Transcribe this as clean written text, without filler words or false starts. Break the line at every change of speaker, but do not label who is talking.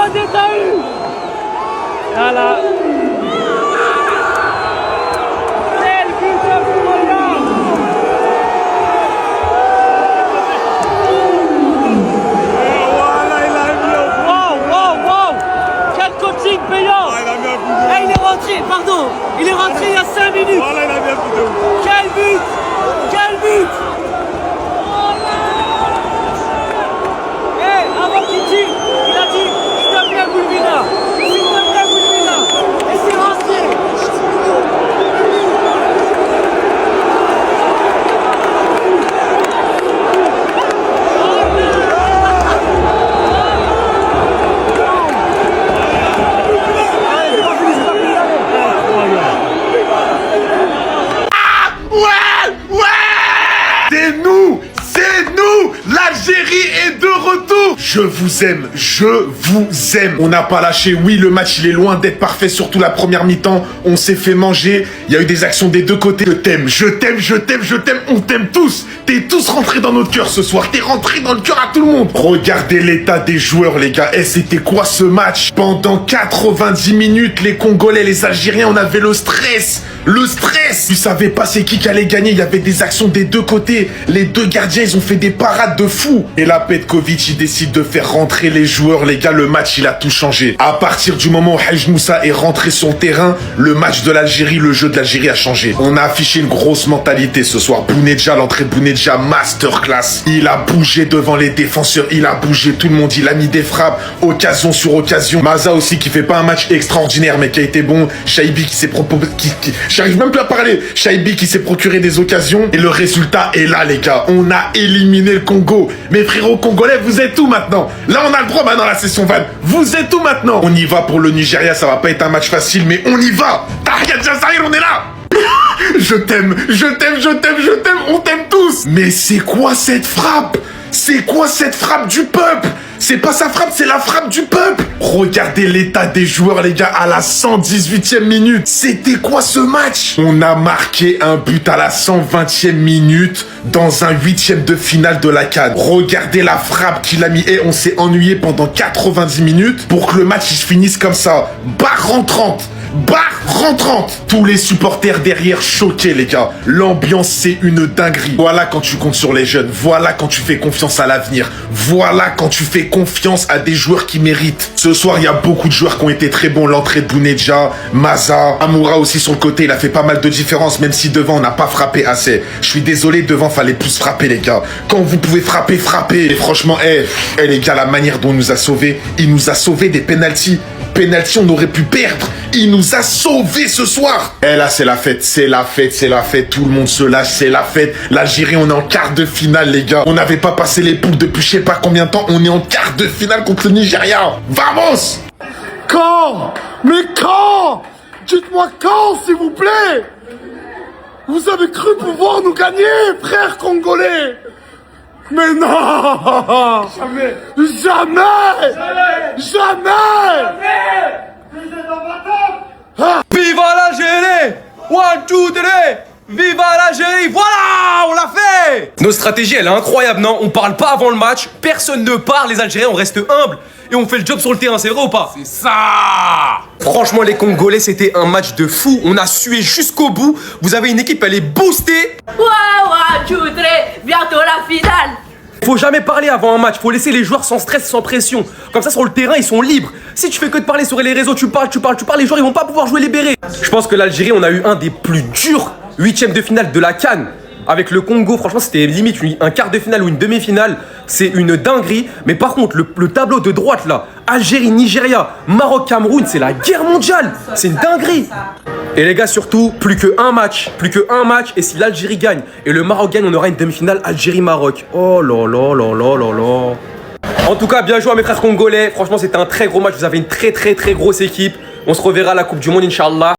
Troisième eu. Voilà. Quel but incroyable.
Voilà, il a mis un
Wow. Quel coaching payant.
il a mis un but.
Eh, il est rentré, pardon. Il est rentré il y a 5 minutes.
Voilà, il a mis un but de ouf.
Quel but. Eh, avant qu'il tire, il a dit, s'il te plaît, Boulbina. Et c'est rentré.
C'est nous, l'Algérie est de retour. Je vous aime. On n'a pas lâché. Oui, le match il est loin d'être parfait, surtout la première mi-temps. On s'est fait manger. Il y a eu des actions des deux côtés. Je t'aime. On t'aime tous. T'es tous rentrés dans notre cœur ce soir. T'es rentrés dans le cœur à tout le monde. Regardez l'état des joueurs, les gars. C'était quoi ce match? Pendant 90 minutes, les Congolais, les Algériens, on avait le stress. Tu savais pas c'est qui allait gagner. Il y avait des actions des deux côtés. Les deux gardiens, ils ont fait des parades de fou. Et là, Petkovic, il décide de faire rentrer les joueurs. Les gars, le match, il a tout changé. À partir du moment où Hadj Moussa est rentré sur le terrain, le match de l'Algérie, le jeu de l'Algérie a changé. On a affiché une grosse mentalité ce soir. Bounedja, l'entrée de Bounedja, masterclass. Il a bougé devant les défenseurs. Il a bougé tout le monde. Il a mis des frappes, occasion sur occasion. Maza aussi, qui fait pas un match extraordinaire, mais qui a été bon. Shaibi qui s'est proposé... J'arrive même plus à parler. Shaibi qui s'est procuré des occasions. Et le résultat est là, les gars. On a éliminé le Congo. Mes frérots congolais, vous êtes où maintenant? Là, on a le droit maintenant à la session van. Vous êtes où maintenant? On y va pour le Nigeria. Ça va pas être un match facile, mais on y va. Tahia Jazair, on est là. Je t'aime. On t'aime tous. Mais c'est quoi cette frappe? C'est quoi cette frappe du peuple? C'est pas sa frappe, c'est la frappe du peuple. Regardez l'état des joueurs, les gars, à la 118e minute. C'était quoi ce match? On a marqué un but à la 120e minute dans un 8e de finale de la CAN. Regardez la frappe qu'il a mis. Et on s'est ennuyé pendant 90 minutes pour que le match il se finisse comme ça. Barre rentrante. Tous les supporters derrière choqués, les gars. L'ambiance, c'est une dinguerie. Voilà quand tu comptes sur les jeunes. Voilà quand tu fais confiance à l'avenir. Voilà quand tu fais confiance à des joueurs qui méritent. Ce soir, il y a beaucoup de joueurs qui ont été très bons. L'entrée de Bounedja, Maza, Amoura aussi sur le côté. Il a fait pas mal de différences, même si devant, on n'a pas frappé assez. Je suis désolé, devant, fallait plus frapper, les gars. Quand vous pouvez frapper, frappez. Et franchement, les gars, la manière dont il nous a sauvés des pénaltys. On aurait pu perdre. Il nous a sauvés ce soir. Et là, c'est la fête. Tout le monde se lâche, c'est la fête. L'Algérie, on est en quart de finale, les gars. On n'avait pas passé les poules depuis je sais pas combien de temps. On est en quart de finale contre le Nigeria. Vamos!
Quand? Mais quand? Dites-moi quand, s'il vous plaît. Vous avez cru pouvoir nous gagner, frères congolais. Mais non! Jamais!
Viva l'Algérie! 1, 2, 3! Viva l'Algérie! Voilà! On l'a fait! Notre stratégie, elle est incroyable, non? On parle pas avant le match, personne ne parle, les Algériens, on reste humbles et on fait le job sur le terrain, c'est vrai ou pas? C'est ça! Franchement, les Congolais, c'était un match de fou. On a sué jusqu'au bout. Vous avez une équipe, elle est boostée.
Bientôt la finale.
Faut jamais parler avant un match, faut laisser les joueurs sans stress, sans pression. Comme ça, sur le terrain, ils sont libres. Si tu fais que de parler sur les réseaux, tu parles, les joueurs, ils vont pas pouvoir jouer libérés. Je pense que l'Algérie, on a eu un des plus durs 8e de finale de la CAN. Avec le Congo, franchement, c'était limite un quart de finale ou une demi-finale. C'est une dinguerie. Mais par contre, le tableau de droite, là, Algérie, Nigeria, Maroc, Cameroun, c'est la guerre mondiale. C'est une dinguerie. Et les gars, surtout, plus qu'un match. Et si l'Algérie gagne et le Maroc gagne, on aura une demi-finale Algérie-Maroc. Oh là là là là là là. En tout cas, bien joué à mes frères congolais. Franchement, c'était un très gros match. Vous avez une très grosse équipe. On se reverra à la Coupe du Monde, Inch'Allah.